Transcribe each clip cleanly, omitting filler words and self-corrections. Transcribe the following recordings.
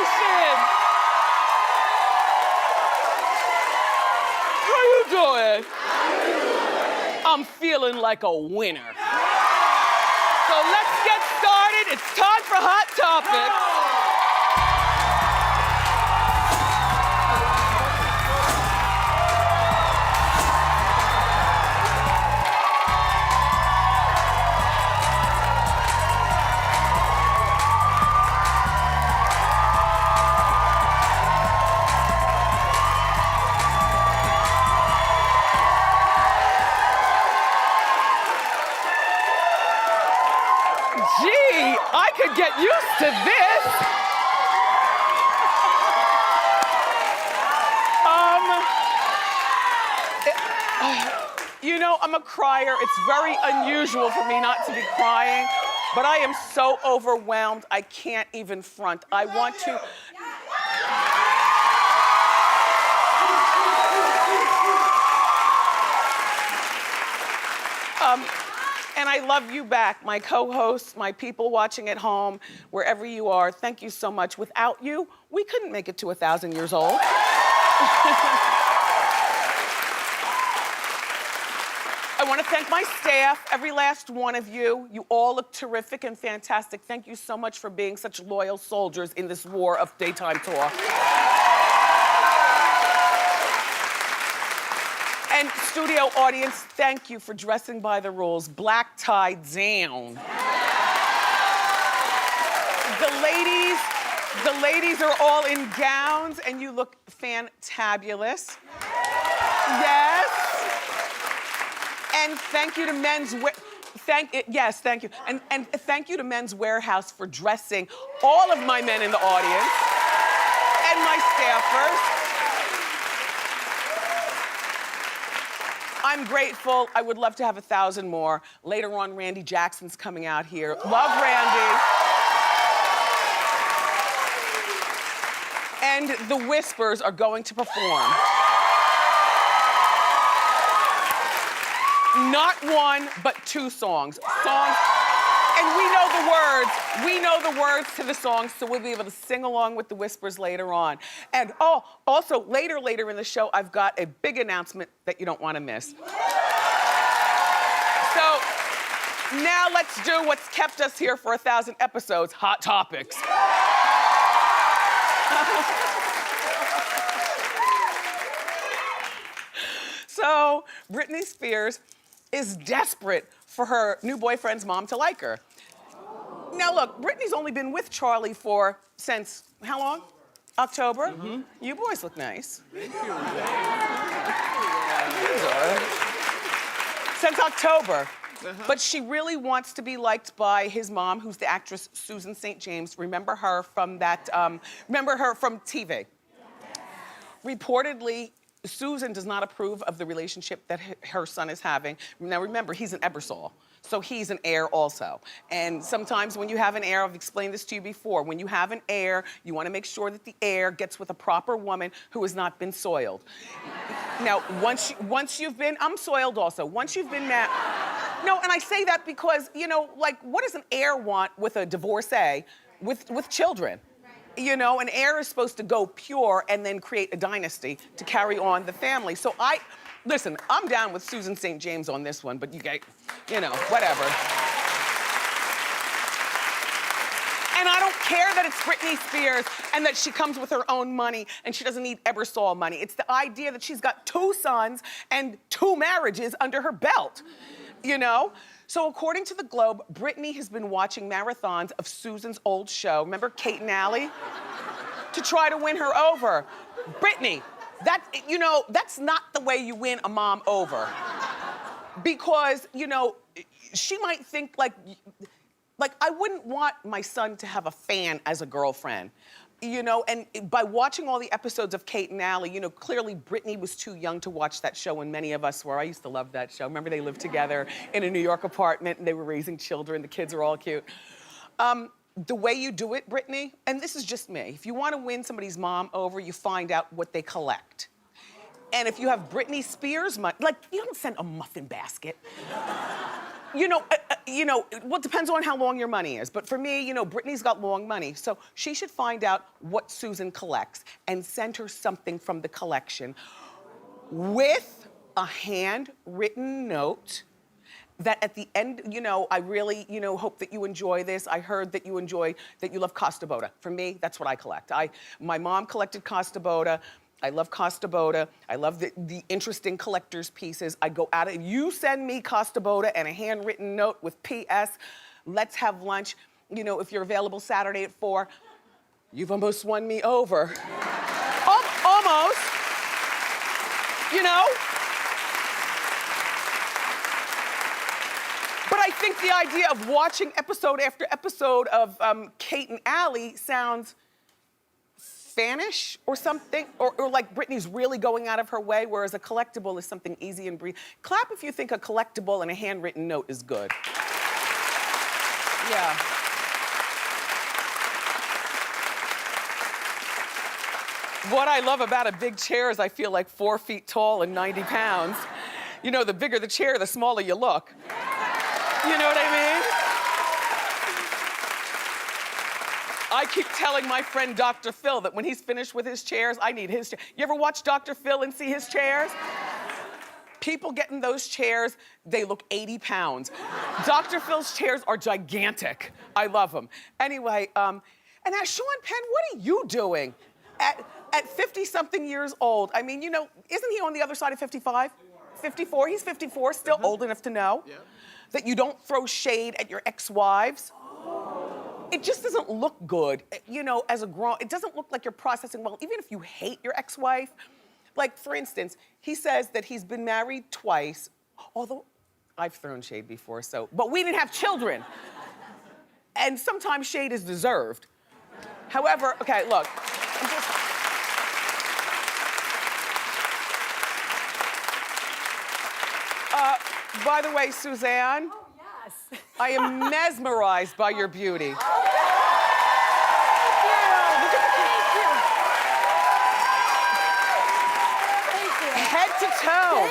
Nation! How you doing? I'm feeling like a winner. So let's get started. It's time for Hot Topics. Gee, I could get used to this. You know, I'm a crier. It's very unusual for me not to be crying, but I am so overwhelmed, I can't even front. I want to... And I love you back, my co-hosts, my people watching at home, wherever you are. Thank you so much. Without you, we couldn't make it to 1,000 years old. I want to thank my staff, every last one of you. You all look terrific and fantastic. Thank you so much for being such loyal soldiers in this war of daytime talk. And studio audience, thank you for dressing by the rules. Black tie down. The ladies are all in gowns and you look fantabulous. Yes. And thank you to Men's yes, thank you. And thank you to Men's Warehouse for dressing all of my men in the audience and my staffers. I'm grateful. I would love to have 1,000 more. Later on, Randy Jackson's coming out here. Love Randy. And the Whispers are going to perform. Not one, but 2 songs. And we know the words. We know the words to the songs, so we'll be able to sing along with the Whispers later on. And also later in the show, I've got a big announcement that you don't want to miss. So now let's do what's kept us here for 1,000 episodes, Hot Topics. So Britney Spears is desperate for her new boyfriend's mom to like her. Now look, Britney's only been with Charlie since how long? October? Mm-hmm. You boys look nice. Thank you. Since October. But she really wants to be liked by his mom, who's the actress Susan St. James. Remember her from TV. Reportedly, Susan does not approve of the relationship that her son is having. Now remember, he's an Ebersol, so he's an heir also. And sometimes when you have an heir, I've explained this to you before, when you have an heir, you want to make sure that the heir gets with a proper woman who has not been soiled. Now, once you've been, I'm soiled also, once you've been married, no, and I say that because, you know, like, what does an heir want with a divorcee with children? You know, an heir is supposed to go pure and then create a dynasty to carry on the family. So listen, I'm down with Susan St. James on this one, but you know, whatever. And I don't care that it's Britney Spears and that she comes with her own money and she doesn't need Ebersol money. It's the idea that she's got 2 sons and 2 marriages under her belt, you know? So according to the Globe, Britney has been watching marathons of Susan's old show, remember Kate and Allie? To try to win her over. Britney, that's not the way you win a mom over. Because, you know, she might think like I wouldn't want my son to have a fan as a girlfriend. You know, and by watching all the episodes of Kate and Allie, you know, clearly Britney was too young to watch that show, and many of us were. I used to love that show. Remember, they lived together in a New York apartment, and they were raising children. The kids are all cute. The way you do it, Britney, and this is just me, if you want to win somebody's mom over, you find out what they collect. And if you have Britney Spears money, like, you don't send a muffin basket. Well, it depends on how long your money is. But for me, Britney's got long money. So she should find out what Susan collects and send her something from the collection with a handwritten note that at the end, I really, hope that you enjoy this. I heard that you love Costa Boda. For me, that's what I collect. My mom collected Costa Boda. I love Costa Boda. I love the interesting collector's pieces. I go out, you send me Costa Boda and a handwritten note with P.S. Let's have lunch. If you're available Saturday at 4, you've almost won me over. Almost. But I think the idea of watching episode after episode of Kate and Allie sounds Spanish or something, or like Britney's really going out of her way, whereas a collectible is something easy and brief. Clap if you think a collectible and a handwritten note is good. Yeah. What I love about a big chair is I feel like 4 feet tall and 90 pounds. The bigger the chair, the smaller you look. You know what I mean? I keep telling my friend Dr. Phil that when he's finished with his chairs, I need his chair. You ever watch Dr. Phil and see his chairs? People get in those chairs, they look 80 pounds. Dr. Phil's chairs are gigantic. I love them. Anyway, and now Sean Penn, what are you doing at 50-something years old? I mean, isn't he on the other side of 55? 54, he's 54, still old enough to know that you don't throw shade at your ex-wives. It just doesn't look good, as a grown, it doesn't look like you're processing well, even if you hate your ex-wife. Like, for instance, he says that he's been married twice, although I've thrown shade before, but we didn't have children. And sometimes shade is deserved. However, okay, look, by the way, Suzanne. Oh, yes. I am mesmerized by your beauty. Head to toe.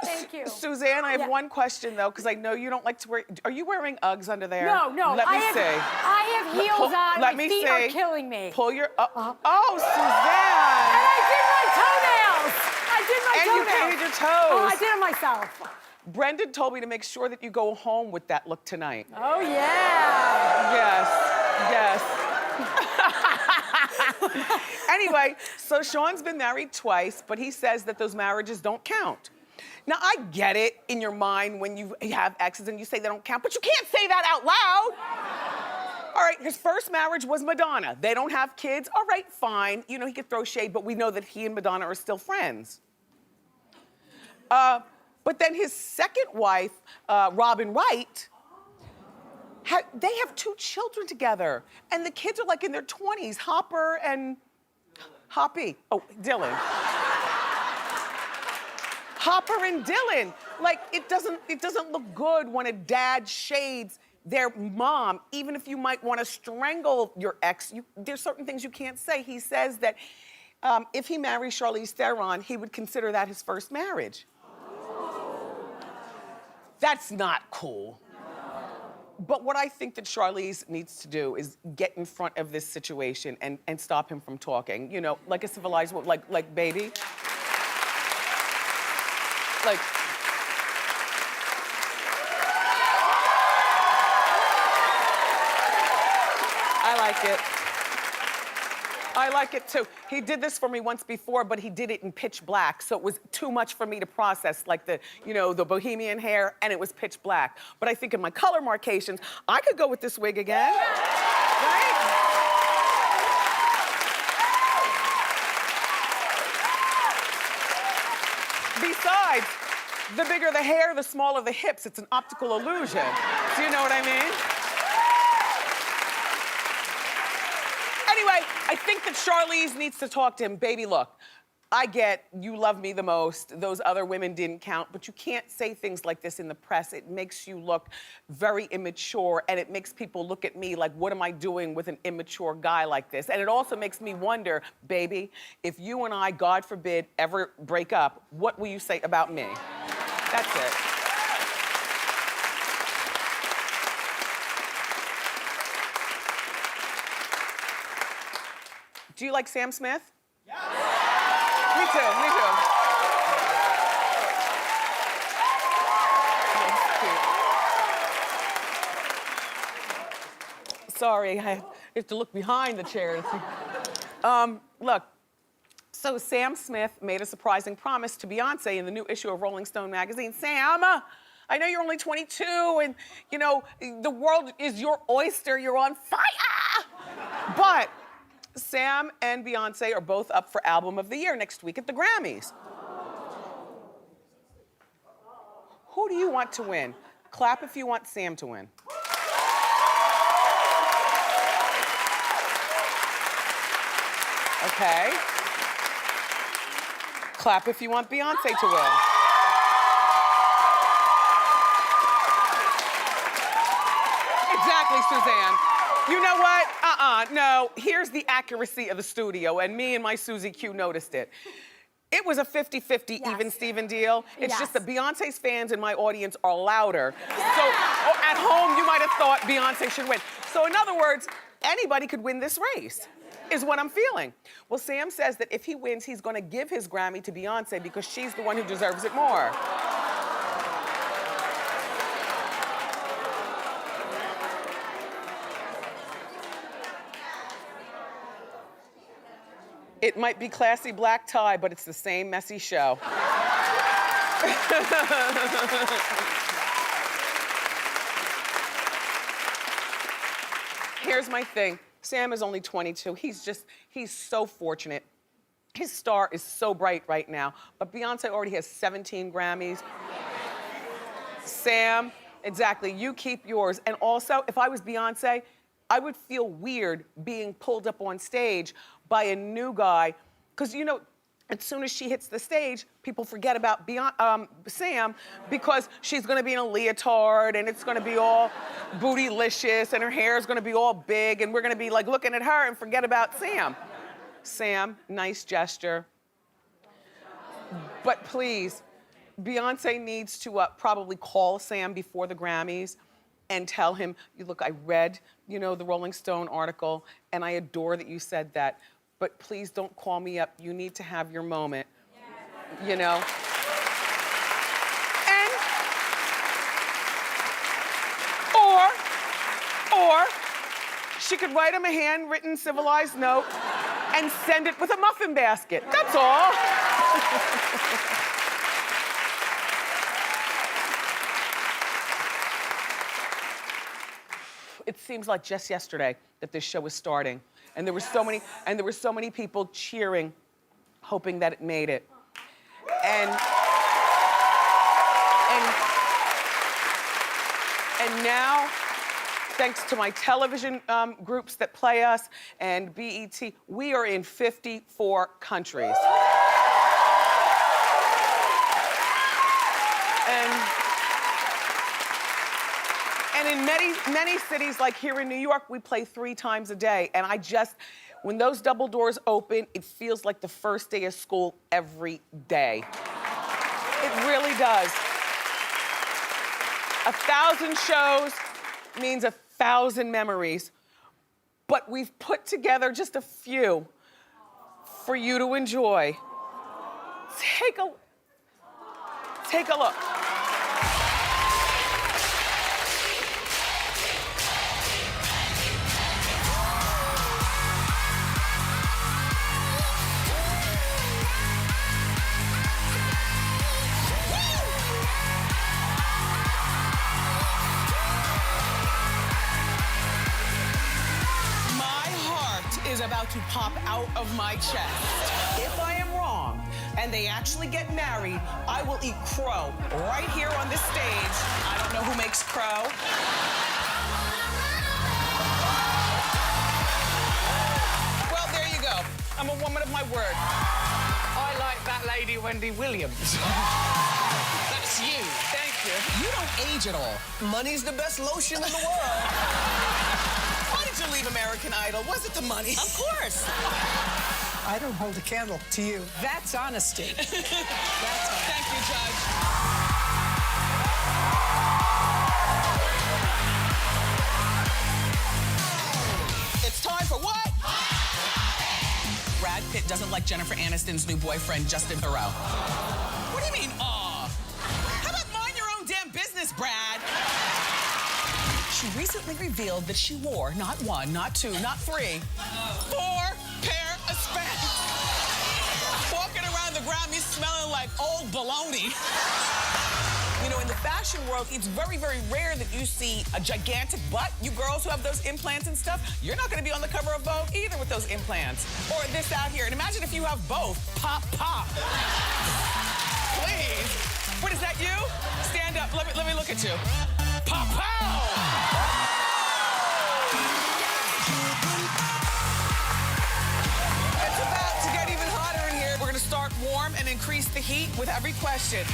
Thank you. Suzanne, I have one question though, because I know you don't like to wear. Are you wearing Uggs under there? No. Let me see. I have heels on. Let my me feet see. are killing me. Pull your. Oh, Suzanne. And I did my toenails. And you painted your toes. Oh, I did it myself. Brendan told me to make sure that you go home with that look tonight. Oh yeah. Yes. Anyway, so Sean's been married twice, but he says that those marriages don't count. Now, I get it in your mind when you have exes and you say they don't count, but you can't say that out loud. All right, his first marriage was Madonna. They don't have kids. All right, fine. He could throw shade, but we know that he and Madonna are still friends. But then his second wife, Robin Wright, they have 2 children together. And the kids are like in their 20s, Hopper and Hoppy. Oh, Dylan. Hopper and Dylan. Like, it doesn't look good when a dad shades their mom, even if you might want to strangle your ex. There's certain things you can't say. He says that if he marries Charlize Theron, he would consider that his first marriage. That's not cool. But what I think that Charlize needs to do is get in front of this situation and stop him from talking. Like a civilized woman, like baby. Like. I like it. I like it too. He did this for me once before, but he did it in pitch black, so it was too much for me to process, like the bohemian hair, and it was pitch black. But I think in my color marcations, I could go with this wig again, right? Besides, the bigger the hair, the smaller the hips. It's an optical illusion. Do you know what I mean? Anyway, I think that Charlize needs to talk to him. Baby, look, I get you love me the most. Those other women didn't count, but you can't say things like this in the press. It makes you look very immature, and it makes people look at me like, what am I doing with an immature guy like this? And it also makes me wonder, baby, if you and I, God forbid, ever break up, what will you say about me? That's it. Do you like Sam Smith? Yeah. Me too, me too. Sorry, I have to look behind the chair. Look, so Sam Smith made a surprising promise to Beyonce in the new issue of Rolling Stone magazine. Sam, I know you're only 22 and, you know, the world is your oyster, you're on fire! But Sam and Beyonce are both up for Album of the Year next week at the Grammys. Who do you want to win? Clap if you want Sam to win. Okay. Clap if you want Beyonce to win. Exactly, Suzanne. You know what? No. Here's the accuracy of the studio, and me and my Susie Q noticed it. It was a 50-50 even Steven deal. It's just that Beyonce's fans in my audience are louder. So at home, you might have thought Beyonce should win. So in other words, anybody could win this race, is what I'm feeling. Well, Sam says that if he wins, he's gonna give his Grammy to Beyonce because she's the one who deserves it more. It might be classy black tie, but it's the same messy show. Here's my thing. Sam is only 22. He's so fortunate. His star is so bright right now, but Beyonce already has 17 Grammys. Sam, exactly, you keep yours. And also, if I was Beyonce, I would feel weird being pulled up on stage by a new guy, because you know, as soon as she hits the stage, people forget about Sam because she's gonna be in a leotard and it's gonna be all bootylicious and her hair is gonna be all big and we're gonna be like looking at her and forget about Sam. Sam, nice gesture. But please, Beyonce needs to probably call Sam before the Grammys and tell him, look, I read, you know, the Rolling Stone article and I adore that you said that, but please don't call me up. You need to have your moment, you know? And, or she could write him a handwritten civilized note and send it with a muffin basket. That's all. It seems like just yesterday that this show was starting, and there were so many people cheering, hoping that it made it. And now, thanks to my television groups that play us and BET, we are in 54 countries. And in many cities, like here in New York, we play 3 times a day. And when those double doors open, it feels like the first day of school every day. It really does. 1,000 shows means 1,000 memories. But we've put together just a few for you to enjoy. Take a look. About to pop out of my chest. If I am wrong and they actually get married, I will eat crow right here on this stage. I don't know who makes crow. Well, there you go. I'm a woman of my word. I like that lady Wendy Williams. That's you. Thank you. You don't age at all. Money's the best lotion in the world. Why did you leave American Idol? Was it the money? Of course. I don't hold a candle to you. That's honesty. Thank you, Judge. It's time for what? doesn't like Jennifer Aniston's new boyfriend, Justin Theroux. What do you mean, aw? How about mind your own damn business, Brad? She recently revealed that she wore not 1, not 2, not 3, 4 pair of Spanx. Walking around the Grammys smelling like old baloney. You know, in the fashion world, it's very, very rare that you see a gigantic butt. You girls who have those implants and stuff, you're not gonna be on the cover of Vogue either with those implants. Or this out here. And imagine if you have both. Pop, pop. Please. What, is that you? Stand up, let me look at you. Pop, pow! It's about to get even hotter in here. We're gonna start warm and increase the heat with every question.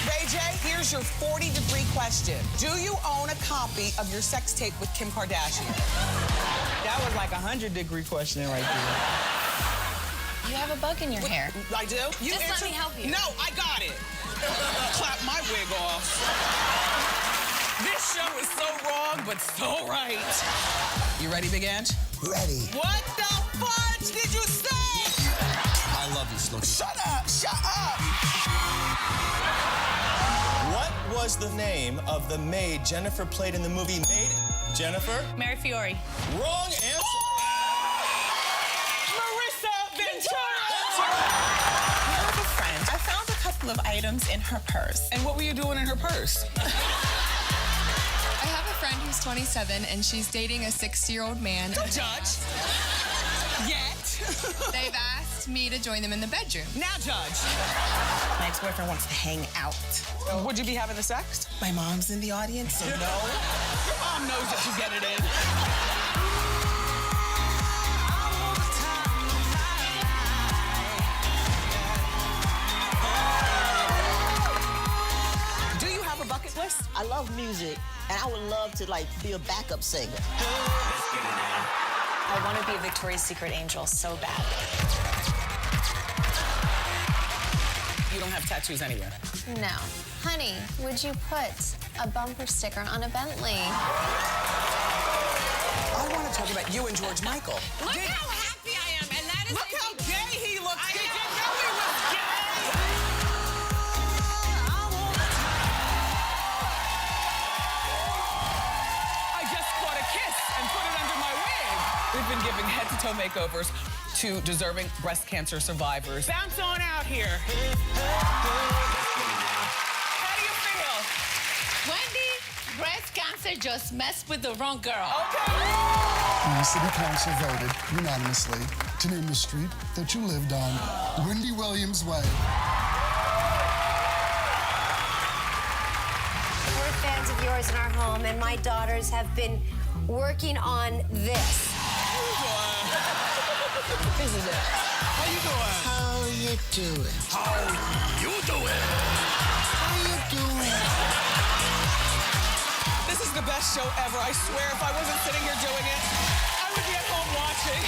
Ray J, here's your 40-degree question. Do you own a copy of your sex tape with Kim Kardashian? That was like a 100-degree question right there. You have a bug in your hair. I do? You Just let me help you. No, I got it. Clap my wig off. This show is so wrong, but so right. You ready, Big Ange? Ready. What the fudge did you say? I love you, Snooki. Shut up, shut up. What was the name of the maid Jennifer played in the movie Maid? Jennifer? Mary Fiore. Wrong answer. Marissa Ventura. I have a friend. I found a couple of items in her purse. And what were you doing in her purse? I have a friend who's 27 and she's dating a 60-year-old man. Don't judge. Yet. They've asked me to join them in the bedroom. Now judge. My ex-boyfriend wants to hang out. Would you be having the sex? My mom's in the audience, so no. Your mom knows that you get it in. Do you have a bucket list? I love music, and I would love to, like, be a backup singer. I want to be a Victoria's Secret angel so bad. You don't have tattoos anywhere. No. Honey, would you put a bumper sticker on a Bentley? I want to talk about you and George Michael. Look how happy I am, and that is Look how gay he looks. Did you know he was gay? I just caught a kiss and put it under my wig. We've been giving head-to-toe makeovers to deserving breast cancer survivors. Bounce on out here. How do you feel? Wendy, breast cancer just messed with the wrong girl. Okay. The city council voted unanimously to name the street that you lived on Wendy Williams Way. We're fans of yours in our home, and my daughters have been working on this. This is it. How you doing? How you doing? How you doing? How you doing? This is the best show ever. I swear, if I wasn't sitting here doing it, I would be at home watching.